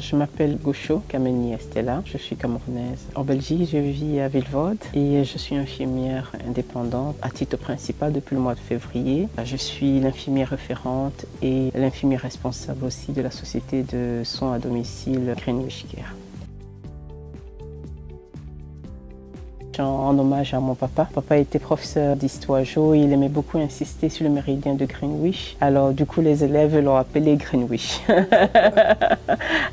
Je m'appelle Goucho Kameni Estella, je suis camerounaise. En Belgique, je vis à Vilvoorde et je suis infirmière indépendante à titre principal depuis le mois de février. Je suis l'infirmière référente et l'infirmière responsable aussi de la société de soins à domicile Greenwich Care. En hommage à mon papa. Papa était professeur d'histoire géo, il aimait beaucoup insister sur le méridien de Greenwich. Alors du coup les élèves l'ont appelé Greenwich.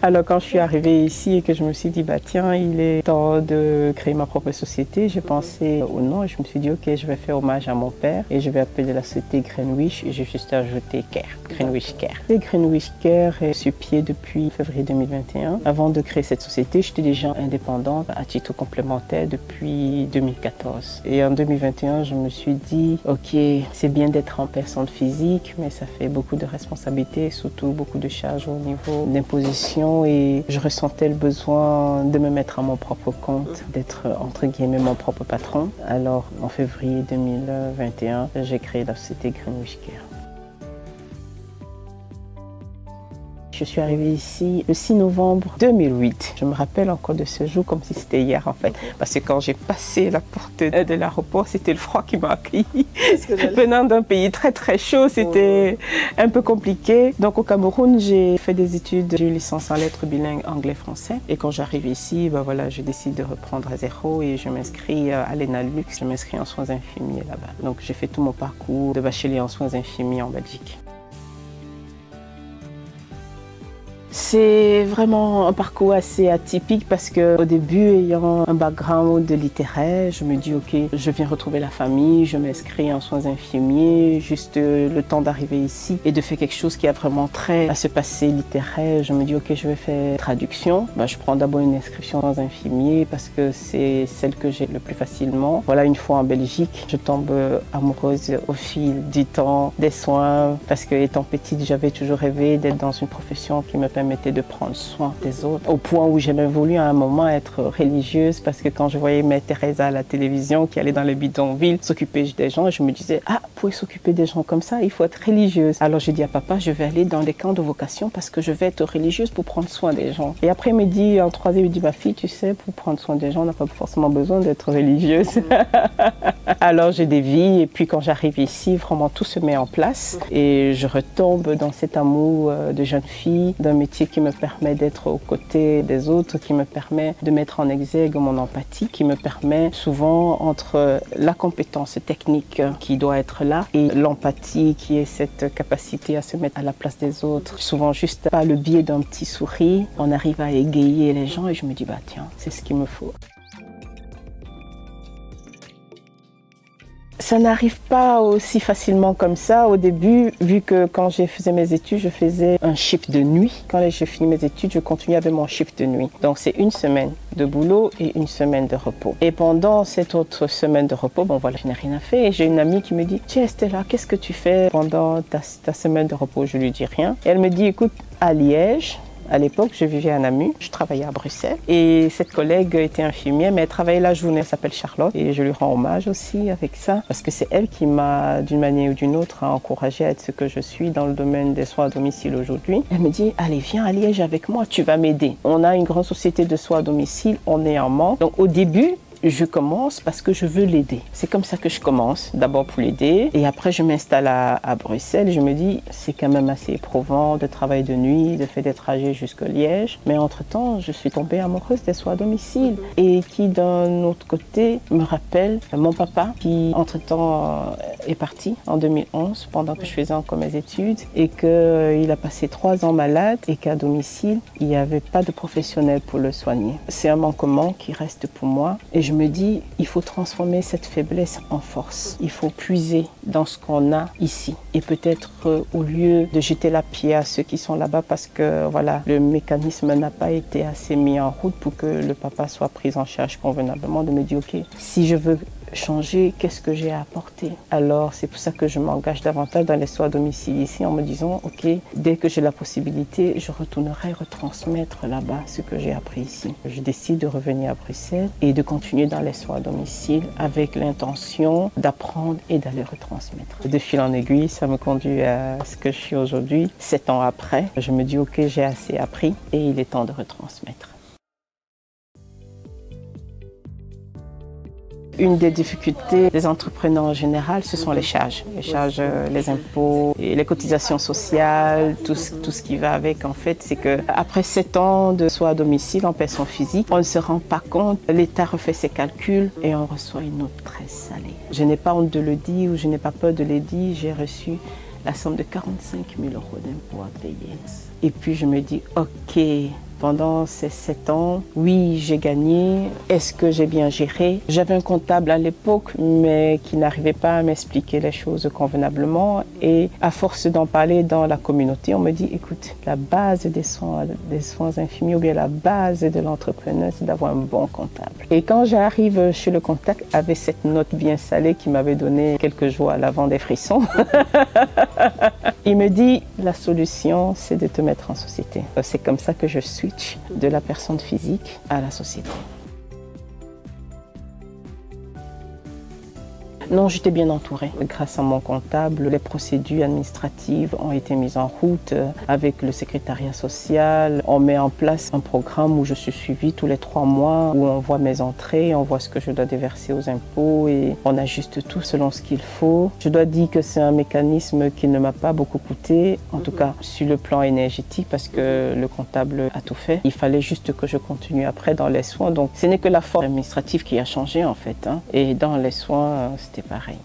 Alors quand je suis arrivée ici et que je me suis dit bah tiens il est temps de créer ma propre société, j'ai pensé au nom et je me suis dit ok je vais faire hommage à mon père et je vais appeler la société Greenwich et j'ai juste ajouté Care, Greenwich Care. Et Greenwich Care est sur pied depuis février 2021. Avant de créer cette société, j'étais déjà indépendante à titre complémentaire depuis 2014. Et en 2021, je me suis dit, ok, c'est bien d'être en personne physique, mais ça fait beaucoup de responsabilités, surtout beaucoup de charges au niveau d'imposition et je ressentais le besoin de me mettre à mon propre compte, d'être entre guillemets mon propre patron. Alors, en février 2021, j'ai créé la société Greenwich Care. Je suis arrivée ici le 6 novembre 2008. Je me rappelle encore de ce jour comme si c'était hier en fait. Parce que quand j'ai passé la porte de l'aéroport, c'était le froid qui m'a accueilli. Venant d'un pays très très chaud, c'était un peu compliqué. Donc au Cameroun, j'ai fait des études. J'ai eu une licence en lettres bilingues anglais-français. Et quand j'arrive ici, ben voilà, je décide de reprendre à zéro et je m'inscris à l'ENALUX. Je m'inscris en soins infirmiers là-bas. Donc j'ai fait tout mon parcours de bachelier en soins infirmiers en Belgique. C'est vraiment un parcours assez atypique parce qu'au début, ayant un background littéraire, je me dis ok, je viens retrouver la famille, je m'inscris en soins infirmiers, juste le temps d'arriver ici et de faire quelque chose qui a vraiment trait à ce passé littéraire. Je me dis ok, je vais faire traduction. Je prends d'abord une inscription dans un infirmier parce que c'est celle que j'ai le plus facilement. Voilà, une fois en Belgique, je tombe amoureuse au fil du temps des soins parce que étant petite, j'avais toujours rêvé d'être dans une profession qui me permettait de prendre soin des autres. Au point où j'ai même voulu à un moment être religieuse parce que quand je voyais Mère Teresa à la télévision qui allait dans les bidonvilles s'occuper des gens, je me disais ah, pour s'occuper des gens comme ça, il faut être religieuse. Alors j'ai dit à papa, je vais aller dans les camps de vocation parce que je vais être religieuse pour prendre soin des gens. Et après il me dit, en troisième, il dit ma fille, tu sais, pour prendre soin des gens, on n'a pas forcément besoin d'être religieuse. Alors j'ai dévie et puis quand j'arrive ici, vraiment tout se met en place et je retombe dans cet amour de jeune fille, d'un métier qui me permet d'être aux côtés des autres, qui me permet de mettre en exergue mon empathie, qui me permet souvent entre la compétence technique qui doit être là et l'empathie qui est cette capacité à se mettre à la place des autres. Souvent juste par le biais d'un petit sourire, on arrive à égayer les gens et je me dis bah tiens, c'est ce qu'il me faut. Ça n'arrive pas aussi facilement comme ça au début, vu que quand je faisais mes études, je faisais un shift de nuit. Quand j'ai fini mes études, je continuais avec mon shift de nuit. Donc c'est une semaine de boulot et une semaine de repos. Et pendant cette autre semaine de repos, bon voilà, je n'ai rien à faire. Et j'ai une amie qui me dit, tiens Estella, qu'est-ce que tu fais pendant ta semaine de repos? Je lui dis rien. Et elle me dit, écoute, à Liège, à l'époque, je vivais à Namur, je travaillais à Bruxelles et cette collègue était infirmière, mais elle travaillait la journée, elle s'appelle Charlotte et je lui rends hommage aussi avec ça parce que c'est elle qui m'a, d'une manière ou d'une autre, encouragée à être ce que je suis dans le domaine des soins à domicile aujourd'hui. Elle me dit, allez, viens à Liège avec moi, tu vas m'aider. On a une grande société de soins à domicile, on est en manque. Donc au début, je commence parce que je veux l'aider. C'est comme ça que je commence, d'abord pour l'aider. Et après, je m'installe à Bruxelles. Je me dis, c'est quand même assez éprouvant de travailler de nuit, de faire des trajets jusqu'à Liège. Mais entre-temps, je suis tombée amoureuse des soins à domicile. Et qui, d'un autre côté, me rappelle mon papa qui, entre-temps, est parti en 2011 pendant que je faisais encore mes études et qu'il a passé 3 ans malade et qu'à domicile, il n'y avait pas de professionnel pour le soigner. C'est un manquement qui reste pour moi. Et je me dis, il faut transformer cette faiblesse en force. Il faut puiser dans ce qu'on a ici. Et peut-être au lieu de jeter la pierre à ceux qui sont là-bas parce que voilà, le mécanisme n'a pas été assez mis en route pour que le papa soit pris en charge convenablement, de me dire, ok, si je veux changer, qu'est-ce que j'ai à apporter? Alors c'est pour ça que je m'engage davantage dans les soins à domicile ici en me disant, ok, dès que j'ai la possibilité, je retournerai retransmettre là-bas ce que j'ai appris ici. Je décide de revenir à Bruxelles et de continuer dans les soins à domicile avec l'intention d'apprendre et d'aller retransmettre. De fil en aiguille, ça me conduit à ce que je suis aujourd'hui. 7 ans après, je me dis, ok, j'ai assez appris et il est temps de retransmettre. Une des difficultés des entrepreneurs en général, ce sont les charges. Les charges, les impôts, et les cotisations sociales, tout ce qui va avec. En fait, c'est qu'après 7 ans de soins à domicile en personne physique, on ne se rend pas compte. L'État refait ses calculs et on reçoit une note très salée. Je n'ai pas honte de le dire ou je n'ai pas peur de le dire. J'ai reçu la somme de 45 000 € d'impôts à payer. Et puis je me dis, ok, pendant ces 7 ans, oui, j'ai gagné. Est-ce que j'ai bien géré? J'avais un comptable à l'époque, mais qui n'arrivait pas à m'expliquer les choses convenablement. Et à force d'en parler dans la communauté, on me dit, écoute, la base des soins infirmiers ou bien la base de l'entrepreneur, c'est d'avoir un bon comptable. Et quand j'arrive chez le comptable avec cette note bien salée qui m'avait donné quelques jours à l'avant des frissons, il me dit, la solution, c'est de te mettre en société. C'est comme ça que je switch de la personne physique à la société. Non, j'étais bien entourée. Grâce à mon comptable, les procédures administratives ont été mises en route avec le secrétariat social. On met en place un programme où je suis suivie tous les 3 mois, où on voit mes entrées, on voit ce que je dois déverser aux impôts et on ajuste tout selon ce qu'il faut. Je dois dire que c'est un mécanisme qui ne m'a pas beaucoup coûté, en tout cas sur le plan énergétique, parce que le comptable a tout fait. Il fallait juste que je continue après dans les soins. Donc ce n'est que la forme administrative qui a changé en fait. Et dans les soins, c'était pareil.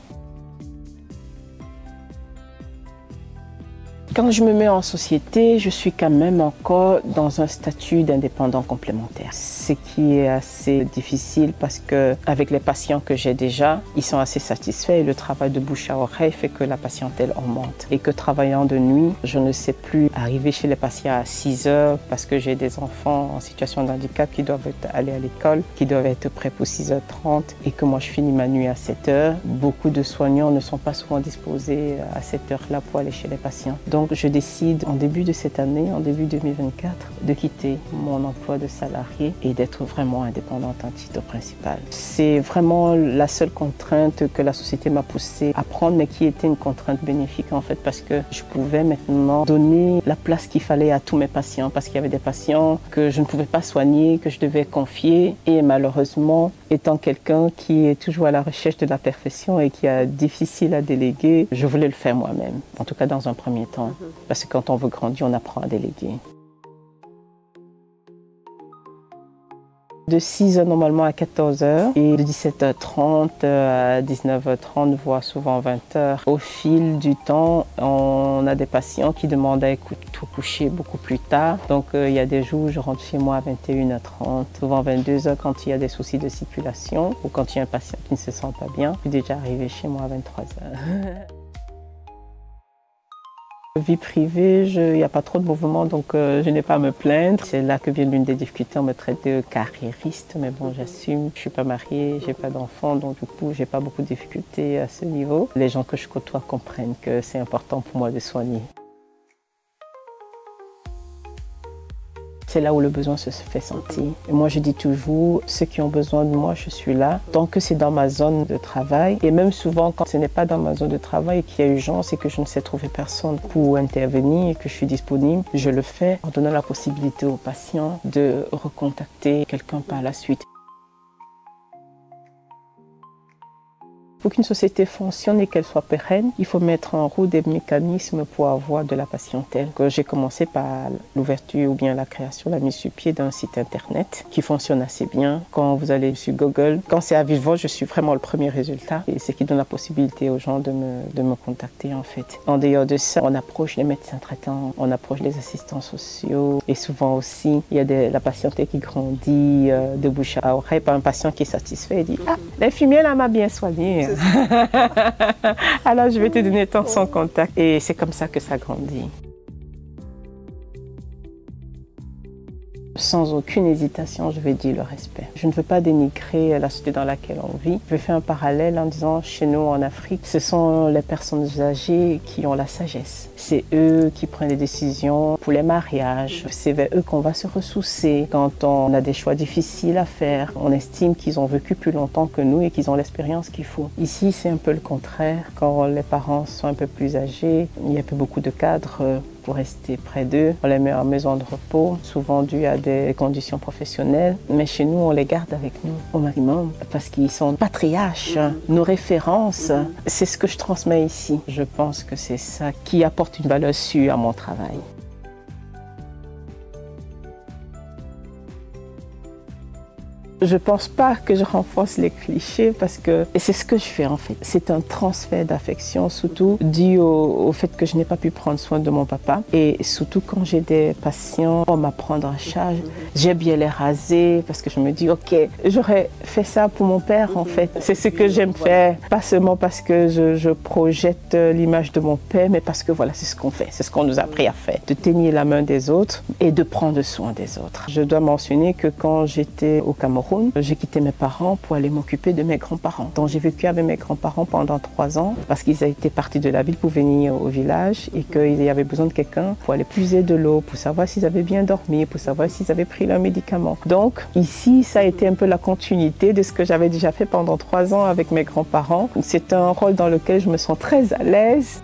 Quand je me mets en société, je suis quand même encore dans un statut d'indépendant complémentaire. Ce qui est assez difficile parce que avec les patients que j'ai déjà, ils sont assez satisfaits et le travail de bouche à oreille fait que la patientèle augmente. Et que travaillant de nuit, je ne sais plus arriver chez les patients à 6 heures parce que j'ai des enfants en situation de handicap qui doivent aller à l'école, qui doivent être prêts pour 6h30 et que moi je finis ma nuit à 7 heures. Beaucoup de soignants ne sont pas souvent disposés à cette heure-là pour aller chez les patients. Donc je décide en début de cette année, en début 2024, de quitter mon emploi de salarié et d'être vraiment indépendante en titre principal. C'est vraiment la seule contrainte que la société m'a poussée à prendre, mais qui était une contrainte bénéfique en fait, parce que je pouvais maintenant donner la place qu'il fallait à tous mes patients, parce qu'il y avait des patients que je ne pouvais pas soigner, que je devais confier, et malheureusement, étant quelqu'un qui est toujours à la recherche de la perfection et qui est difficile à déléguer, je voulais le faire moi-même, en tout cas dans un premier temps. Parce que quand on veut grandir, on apprend à déléguer. De 6h normalement à 14h et de 17h30 à 19h30, voire souvent 20h. Au fil du temps, on a des patients qui demandent à être coucher beaucoup plus tard. Donc il y a des jours où je rentre chez moi à 21h30, souvent 22h quand il y a des soucis de circulation ou quand il y a un patient qui ne se sent pas bien. Je suis déjà arrivée chez moi à 23h. Vie privée, il n'y a pas trop de mouvement, donc je n'ai pas à me plaindre. C'est là que vient l'une des difficultés, on me traite de carriériste, mais bon, j'assume. Je ne suis pas mariée, je n'ai pas d'enfant, donc du coup, je n'ai pas beaucoup de difficultés à ce niveau. Les gens que je côtoie comprennent que c'est important pour moi de soigner. C'est là où le besoin se fait sentir. Et moi, je dis toujours, ceux qui ont besoin de moi, je suis là. Tant que c'est dans ma zone de travail, et même souvent quand ce n'est pas dans ma zone de travail et qu'il y a urgence et que je ne sais trouver personne pour intervenir et que je suis disponible, je le fais en donnant la possibilité aux patients de recontacter quelqu'un par la suite. Pour qu'une société fonctionne et qu'elle soit pérenne, il faut mettre en route des mécanismes pour avoir de la patientèle. J'ai commencé par l'ouverture ou bien la création, la mise sur pied d'un site internet qui fonctionne assez bien. Quand vous allez sur Google, quand c'est à vive voix, je suis vraiment le premier résultat. Et c'est qui donne la possibilité aux gens de me contacter en fait. En dehors de ça, on approche les médecins traitants, on approche les assistants sociaux et souvent aussi, il y a la patientèle qui grandit de bouche à oreille par un patient qui est satisfait et dit « Ah, l'infirmière là m'a bien soigné ». Alors je vais te donner son contact et c'est comme ça que ça grandit. sans aucune hésitation, je vais dire le respect. Je ne veux pas dénigrer la société dans laquelle on vit. Je vais faire un parallèle en disant, chez nous en Afrique, ce sont les personnes âgées qui ont la sagesse. C'est eux qui prennent les décisions pour les mariages. C'est vers eux qu'on va se ressourcer quand on a des choix difficiles à faire. On estime qu'ils ont vécu plus longtemps que nous et qu'ils ont l'expérience qu'il faut. Ici, c'est un peu le contraire. Quand les parents sont un peu plus âgés, il n'y a plus beaucoup de cadres pour rester près d'eux. On les met en maison de repos, souvent dû à des conditions professionnelles. Mais chez nous, on les garde avec nous au maximum parce qu'ils sont patriarches, nos références. C'est ce que je transmets ici. Je pense que c'est ça qui apporte une valeur sûre à mon travail. Je pense pas que je renforce les clichés parce que c'est ce que je fais en fait. C'est un transfert d'affection, surtout dû au fait que je n'ai pas pu prendre soin de mon papa. Et surtout quand j'ai des patients, on m'a prendre en charge. J'aime bien les raser parce que je me dis, ok, j'aurais fait ça pour mon père en fait. C'est ce que j'aime faire. Pas seulement parce que je projette l'image de mon père, mais parce que voilà, c'est ce qu'on fait. C'est ce qu'on nous a appris à faire. De tenir la main des autres et de prendre soin des autres. Je dois mentionner que quand j'étais au Cameroun, j'ai quitté mes parents pour aller m'occuper de mes grands-parents. Donc j'ai vécu avec mes grands-parents pendant 3 ans parce qu'ils étaient partis de la ville pour venir au village et qu'il y avait besoin de quelqu'un pour aller puiser de l'eau, pour savoir s'ils avaient bien dormi, pour savoir s'ils avaient pris leurs médicaments. Donc ici, ça a été un peu la continuité de ce que j'avais déjà fait pendant 3 ans avec mes grands-parents. C'est un rôle dans lequel je me sens très à l'aise.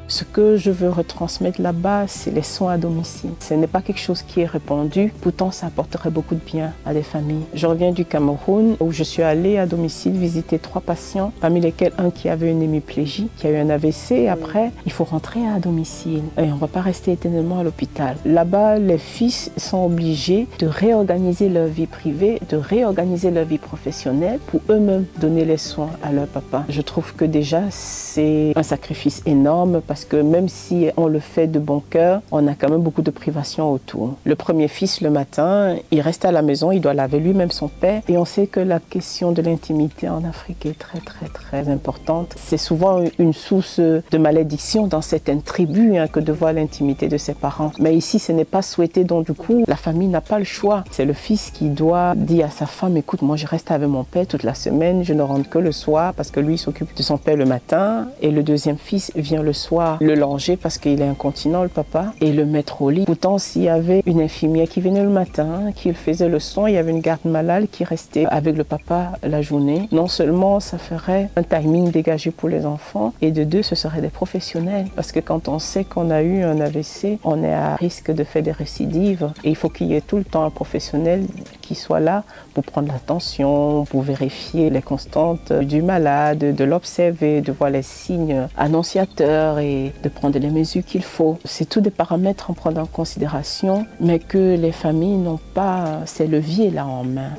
Ce que je veux retransmettre là-bas, c'est les soins à domicile. Ce n'est pas quelque chose qui est répandu, pourtant ça apporterait beaucoup de bien à des familles. Je reviens du Cameroun où je suis allée à domicile visiter 3 patients, parmi lesquels un qui avait une hémiplégie, qui a eu un AVC. Et après, il faut rentrer à domicile et on ne va pas rester éternellement à l'hôpital. Là-bas, les fils sont obligés de réorganiser leur vie privée, de réorganiser leur vie professionnelle pour eux-mêmes donner les soins à leur papa. Je trouve que déjà, c'est un sacrifice énorme parce que même si on le fait de bon cœur, on a quand même beaucoup de privations autour. Le premier fils, le matin, il reste à la maison, il doit laver lui-même son père. Et on sait que la question de l'intimité en Afrique est très importante. C'est souvent une source de malédiction dans certaines tribus que de voir l'intimité de ses parents. Mais ici, ce n'est pas souhaité, donc du coup, la famille n'a pas le choix. C'est le fils qui doit dire à sa femme, écoute, moi je reste avec mon père toute la semaine, je ne rentre que le soir parce que lui il s'occupe de son père le matin. Et le deuxième fils vient le soir le langer parce qu'il est incontinent, le papa, et le mettre au lit. Pourtant, s'il y avait une infirmière qui venait le matin, qui faisait le soin, il y avait une garde malade qui restait avec le papa la journée. Non seulement ça ferait un timing dégagé pour les enfants, et de deux, ce seraient des professionnels. Parce que quand on sait qu'on a eu un AVC, on est à risque de faire des récidives. Et il faut qu'il y ait tout le temps un professionnel qui soit là pour prendre la tension, pour vérifier les constantes du malade, de l'observer, de voir les signes annonciateurs et de prendre les mesures qu'il faut. C'est tous des paramètres à prendre en considération, mais que les familles n'ont pas ces leviers-là en main.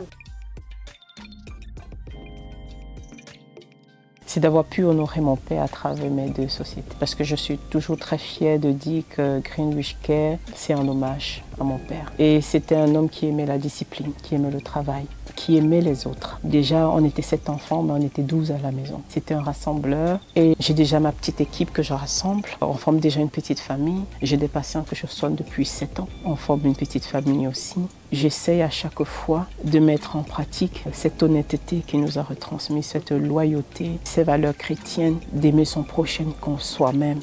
C'est d'avoir pu honorer mon père à travers mes 2 sociétés. Parce que je suis toujours très fière de dire que Greenwich Care, c'est un hommage à mon père. Et c'était un homme qui aimait la discipline, qui aimait le travail, qui aimait les autres. Déjà, on était 7 enfants, mais on était 12 à la maison. C'était un rassembleur et j'ai déjà ma petite équipe que je rassemble. On forme déjà une petite famille. J'ai des patients que je soigne depuis 7 ans. On forme une petite famille aussi. J'essaye à chaque fois de mettre en pratique cette honnêteté qui nous a retransmis, cette loyauté, ces valeurs chrétiennes, d'aimer son prochain comme soi-même.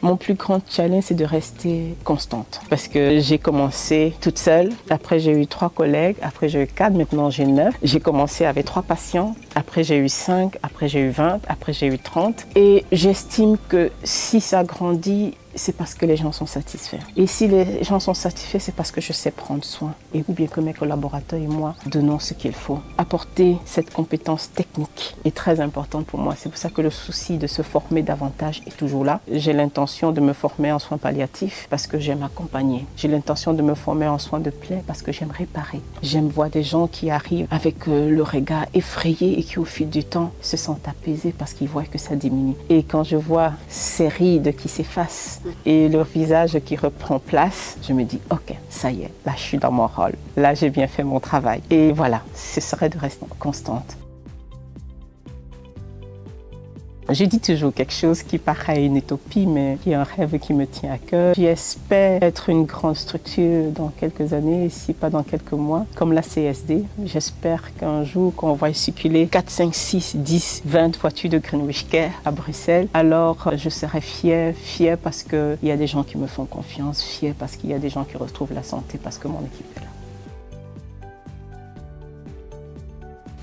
Mon plus grand challenge, c'est de rester constante. Parce que j'ai commencé toute seule. Après, j'ai eu 3 collègues. Après, j'ai eu 4. Maintenant, j'ai 9. J'ai commencé avec 3 patients. Après, j'ai eu 5. Après, j'ai eu 20. Après, j'ai eu 30. Et j'estime que si ça grandit, c'est parce que les gens sont satisfaits. Et si les gens sont satisfaits, c'est parce que je sais prendre soin. Et ou bien que mes collaborateurs et moi donnons ce qu'il faut. Apporter cette compétence technique est très importante pour moi. C'est pour ça que le souci de se former davantage est toujours là. J'ai l'intention de me former en soins palliatifs parce que j'aime accompagner. J'ai l'intention de me former en soins de plaie parce que j'aime réparer. J'aime voir des gens qui arrivent avec le regard effrayé et qui au fil du temps se sentent apaisés parce qu'ils voient que ça diminue. Et quand je vois ces rides qui s'effacent, et leur visage qui reprend place, je me dis ok, ça y est, là je suis dans mon rôle, là j'ai bien fait mon travail. Et voilà, ce serait de rester constante. Je dis toujours quelque chose qui paraît une utopie, mais qui est un rêve qui me tient à cœur. J'espère être une grande structure dans quelques années, si pas dans quelques mois, comme la CSD. J'espère qu'un jour, qu'on va circuler 4, 5, 6, 10, 20 voitures de Greenwich Care à Bruxelles, alors je serai fière parce qu'il y a des gens qui me font confiance, fière parce qu'il y a des gens qui retrouvent la santé parce que mon équipe est là.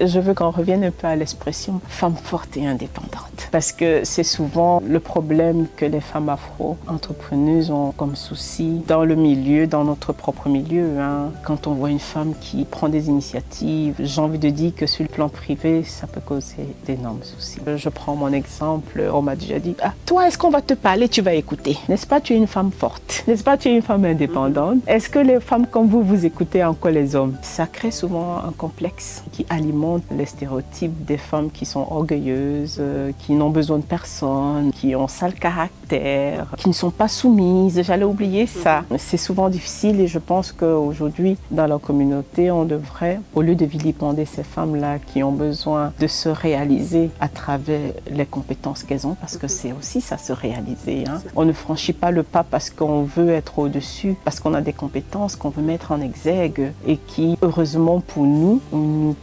Je veux qu'on revienne un peu à l'expression « femme forte et indépendante ». Parce que c'est souvent le problème que les femmes afro-entrepreneuses ont comme souci dans le milieu, dans notre propre milieu. Quand on voit une femme qui prend des initiatives, j'ai envie de dire que sur le plan privé, ça peut causer d'énormes soucis. Je prends mon exemple, on m'a déjà dit « Ah, toi, est-ce qu'on va te parler, tu vas écouter? N'est-ce pas, tu es une femme forte? N'est-ce pas, tu es une femme indépendante? Est-ce que les femmes comme vous écoutez encore les hommes ?» Ça crée souvent un complexe qui alimente les stéréotypes des femmes qui sont orgueilleuses, qui n'ont besoin de personne, qui ont sale caractère, qui ne sont pas soumises. J'allais oublier ça. C'est souvent difficile et je pense qu'aujourd'hui, dans la communauté, on devrait, au lieu de vilipender ces femmes-là qui ont besoin de se réaliser à travers les compétences qu'elles ont, parce que c'est aussi ça, se réaliser. On ne franchit pas le pas parce qu'on veut être au-dessus, parce qu'on a des compétences qu'on veut mettre en exergue et qui, heureusement pour nous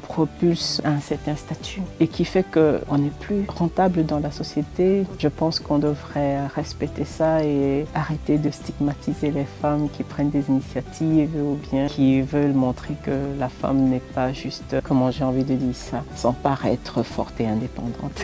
propulsent à un certain statut et qui fait qu'on n'est plus rentable dans la société. Je pense qu'on devrait respecter ça et arrêter de stigmatiser les femmes qui prennent des initiatives ou bien qui veulent montrer que la femme n'est pas juste, comment j'ai envie de dire ça, sans paraître forte et indépendante.